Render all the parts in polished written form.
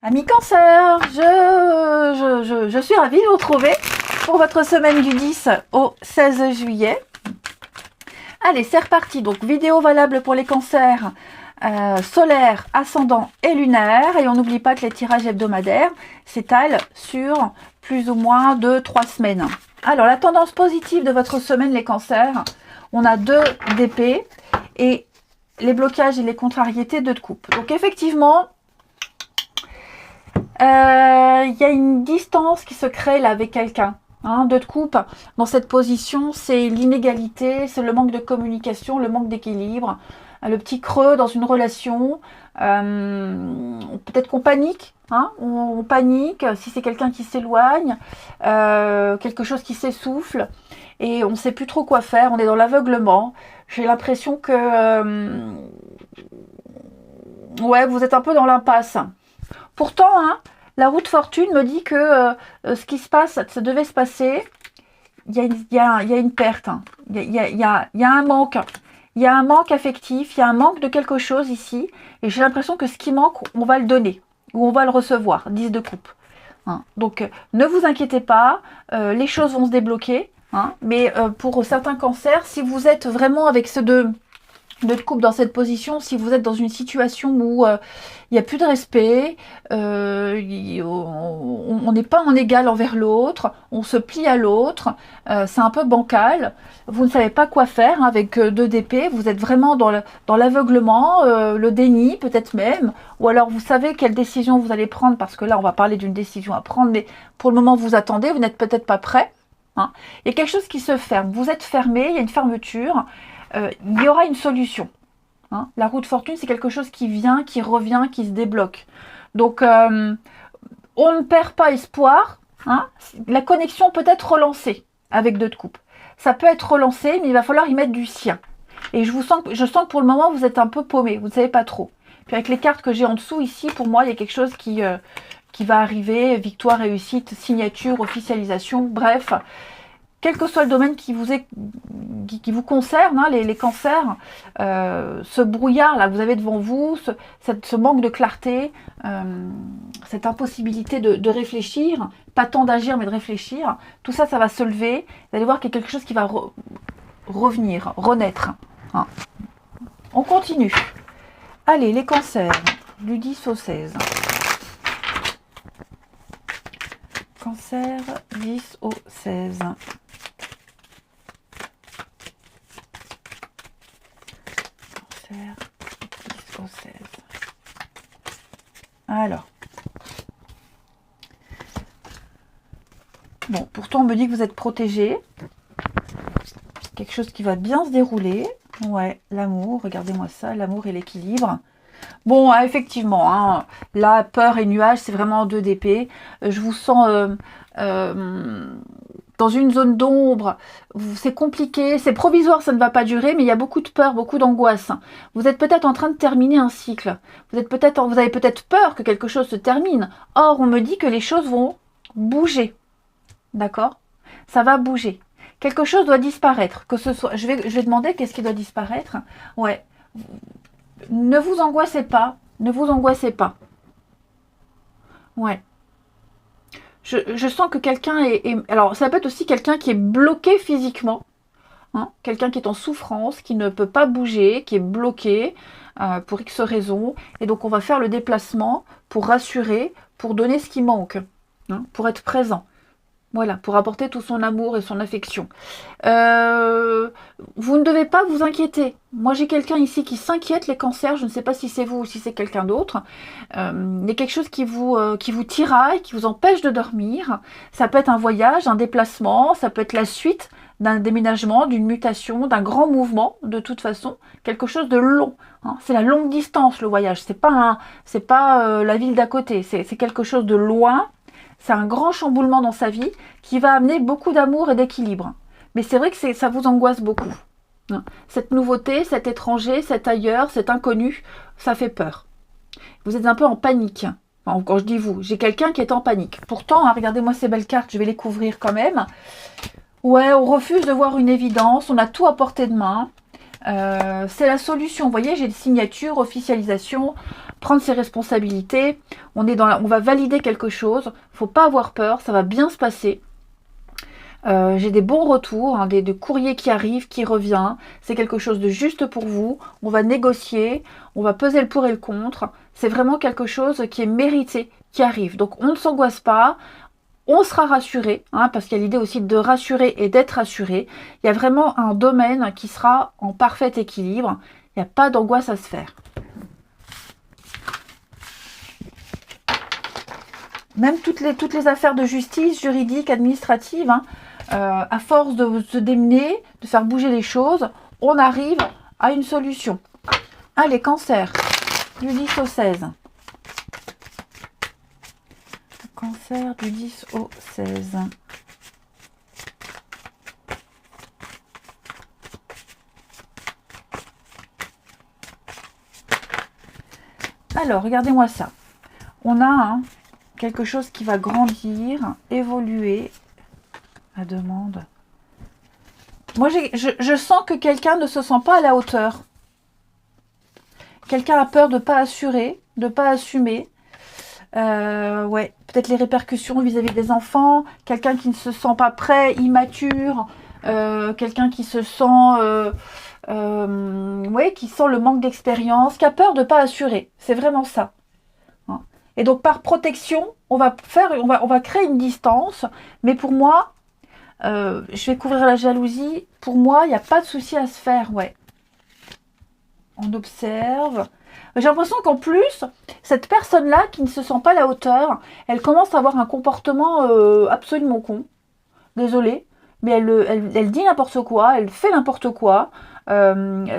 Amis Cancer, je suis ravie de vous retrouver pour votre semaine du 10 au 16 juillet. Allez, c'est reparti. Donc, vidéo valable pour les cancers solaires, ascendants et lunaires. Et on n'oublie pas que les tirages hebdomadaires s'étalent sur plus ou moins 2-3 semaines. Alors, la tendance positive de votre semaine, les cancers, on a 2 d'épée et les blocages et les contrariétés, 2 de coupe. Donc, effectivement, il y a une distance qui se crée là avec quelqu'un. 2 de coupe, dans cette position, c'est l'inégalité, c'est le manque de communication, le manque d'équilibre, le petit creux dans une relation. Peut-être qu'on panique, on panique si c'est quelqu'un qui s'éloigne, quelque chose qui s'essouffle, et on ne sait plus trop quoi faire, on est dans l'aveuglement. J'ai l'impression que ouais, vous êtes un peu dans l'impasse. Pourtant, la roue de fortune me dit que ce qui se passe, ça devait se passer. Il y a une perte. Il y a un manque. Il y a un manque affectif. Il y a un manque de quelque chose ici. Et j'ai l'impression que ce qui manque, on va le donner. Ou on va le recevoir. 10 de coupe. Donc, ne vous inquiétez pas. Les choses vont se débloquer. Mais pour certains cancers, si vous êtes vraiment avec ce de coupe dans cette position, si vous êtes dans une situation où il n'y a plus de respect, on n'est pas en égal envers l'autre, on se plie à l'autre, c'est un peu bancal, vous ne savez pas quoi faire avec 2 d'épée, vous êtes vraiment dans l'aveuglement, le déni peut-être même, ou alors vous savez quelle décision vous allez prendre, parce que là on va parler d'une décision à prendre, mais pour le moment vous attendez, vous n'êtes peut-être pas prêt. Il y a quelque chose qui se ferme, vous êtes fermé, il y a une fermeture. Il y aura une solution. La roue de fortune, c'est quelque chose qui vient, qui revient, qui se débloque. Donc, on ne perd pas espoir. La connexion peut être relancée avec 2 de coupe. Ça peut être relancé, mais il va falloir y mettre du sien. Et je sens que pour le moment, vous êtes un peu paumé. Vous ne savez pas trop. Puis avec les cartes que j'ai en dessous, ici, pour moi, il y a quelque chose qui va arriver. Victoire, réussite, signature, officialisation, bref. Quel que soit le domaine qui vous concerne, les cancers, ce brouillard là que vous avez devant vous, ce manque de clarté, cette impossibilité de réfléchir, pas tant d'agir mais de réfléchir, tout ça, ça va se lever. Vous allez voir qu'il y a quelque chose qui va revenir, renaître. On continue. Allez, les cancers, du 10 au 16. Cancer, 10 au 16. Cancer, 10 au 16. Alors. Bon, pourtant on me dit que vous êtes protégé. Quelque chose qui va bien se dérouler. Ouais, l'amour, regardez-moi ça, l'amour et l'équilibre. Bon, effectivement, là, peur et nuage, c'est vraiment 2 d'épée. Je vous sens dans une zone d'ombre. C'est compliqué, c'est provisoire, ça ne va pas durer, mais il y a beaucoup de peur, beaucoup d'angoisse. Vous êtes peut-être en train de terminer un cycle. Vous avez peut-être peur que quelque chose se termine. Or, on me dit que les choses vont bouger. D'accord? Ça va bouger. Quelque chose doit disparaître. Que ce soit, je vais demander qu'est-ce qui doit disparaître. Ouais. Ne vous angoissez pas. Ne vous angoissez pas. Ouais. Je sens que quelqu'un alors, ça peut être aussi quelqu'un qui est bloqué physiquement. Quelqu'un qui est en souffrance, qui ne peut pas bouger, qui est bloqué pour X raisons. Et donc, on va faire le déplacement pour rassurer, pour donner ce qui manque. Pour être présent. Voilà, pour apporter tout son amour et son affection. Vous ne devez pas vous inquiéter. Moi, j'ai quelqu'un ici qui s'inquiète, les cancers. Je ne sais pas si c'est vous ou si c'est quelqu'un d'autre. Il y a quelque chose qui vous tiraille, qui vous empêche de dormir. Ça peut être un voyage, un déplacement. Ça peut être la suite d'un déménagement, d'une mutation, d'un grand mouvement, de toute façon. Quelque chose de long. C'est la longue distance, le voyage. C'est pas la ville d'à côté. C'est quelque chose de loin. C'est un grand chamboulement dans sa vie qui va amener beaucoup d'amour et d'équilibre. Mais c'est vrai que ça vous angoisse beaucoup. Cette nouveauté, cet étranger, cet ailleurs, cet inconnu, ça fait peur. Vous êtes un peu en panique. Enfin, quand je dis vous, j'ai quelqu'un qui est en panique. Pourtant, regardez-moi ces belles cartes, je vais les couvrir quand même. Ouais, on refuse de voir une évidence, on a tout à portée de main. C'est la solution. Vous voyez, j'ai des signatures, officialisation. prendre ses responsabilités. On va valider quelque chose. Faut pas avoir peur, ça va bien se passer. J'ai des bons retours, hein, des courriers qui arrivent, qui revient. C'est quelque chose de juste pour vous. On va négocier, on va peser le pour et le contre. C'est vraiment quelque chose qui est mérité, qui arrive. Donc on ne s'angoisse pas. On sera rassuré, hein, parce qu'il y a l'idée aussi de rassurer et d'être rassuré. Il y a vraiment un domaine qui sera en parfait équilibre. Il n'y a pas d'angoisse à se faire. Même toutes les affaires de justice, juridique, administrative, hein, à force de se démener, de faire bouger les choses, on arrive à une solution. Allez, cancer, du 10 au 16. Cancer du 10 au 16. Alors, regardez-moi ça. On a quelque chose qui va grandir, évoluer. La demande. Moi, je sens que quelqu'un ne se sent pas à la hauteur. Quelqu'un a peur de ne pas assurer, de ne pas assumer. Ouais, peut-être les répercussions vis-à-vis des enfants, quelqu'un qui ne se sent pas prêt, immature, quelqu'un qui se sent, ouais, qui sent le manque d'expérience, qui a peur de ne pas assurer. C'est vraiment ça. Et donc par protection, on va créer une distance. Mais pour moi, je vais couvrir la jalousie. Pour moi, il n'y a pas de souci à se faire, ouais. On observe. J'ai l'impression qu'en plus, cette personne-là qui ne se sent pas à la hauteur, elle commence à avoir un comportement absolument con. Désolée, mais elle dit n'importe quoi, elle fait n'importe quoi. Ouais,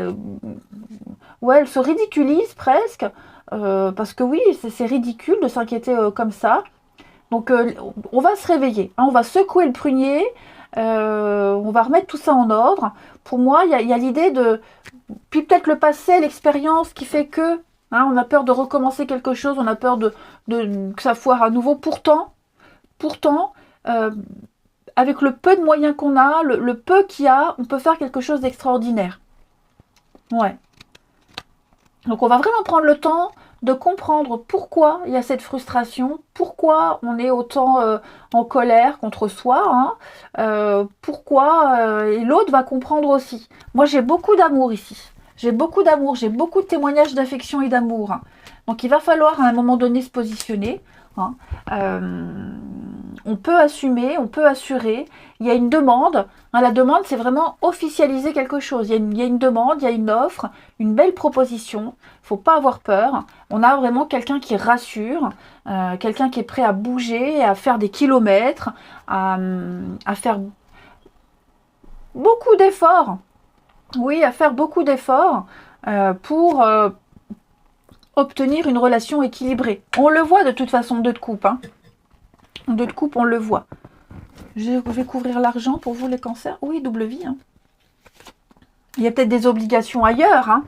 elle se ridiculise presque. Parce que oui, c'est ridicule de s'inquiéter comme ça. Donc on va se réveiller, hein, on va secouer le prunier, on va remettre tout ça en ordre. Pour moi, il y a l'idée de... Puis peut-être le passé, l'expérience qui fait que... Hein, on a peur de recommencer quelque chose, on a peur que ça foire à nouveau. Pourtant avec le peu de moyens qu'on a, le peu qu'il y a, on peut faire quelque chose d'extraordinaire. Ouais. Donc on va vraiment prendre le temps de comprendre pourquoi il y a cette frustration, pourquoi on est autant en colère contre soi, hein, pourquoi, et l'autre va comprendre aussi. Moi j'ai beaucoup d'amour ici, j'ai beaucoup d'amour, j'ai beaucoup de témoignages d'affection et d'amour. Hein. Donc il va falloir à un moment donné se positionner. Hein. On peut assumer, on peut assurer. Il y a une demande. Hein, la demande, c'est vraiment officialiser quelque chose. Il y a une demande, il y a une offre, une belle proposition. Il ne faut pas avoir peur. On a vraiment quelqu'un qui rassure, quelqu'un qui est prêt à bouger, à faire des kilomètres, à faire beaucoup d'efforts. Oui, à faire beaucoup d'efforts pour obtenir une relation équilibrée. On le voit de toute façon, deux de coupe. Hein. Deux de coupe, on le voit. Je vais couvrir l'argent pour vous, les cancers. Oui, double vie. Hein. Il y a peut-être des obligations ailleurs. Hein.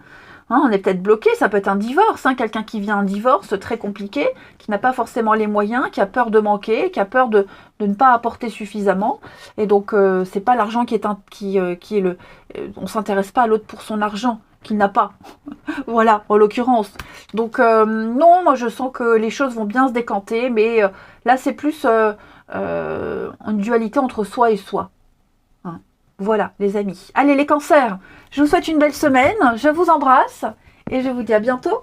Hein, on est peut-être bloqué. Ça peut être un divorce. Hein. Quelqu'un qui vient un divorce très compliqué, qui n'a pas forcément les moyens, qui a peur de manquer, qui a peur de ne pas apporter suffisamment. Et donc, c'est pas l'argent qui est le... on s'intéresse pas à l'autre pour son argent qu'il n'a pas. Voilà, en l'occurrence. Donc, non, moi, je sens que les choses vont bien se décanter. Mais là, c'est plus une dualité entre soi et soi. Hein. Voilà, les amis. Allez, les cancers, je vous souhaite une belle semaine. Je vous embrasse et je vous dis à bientôt.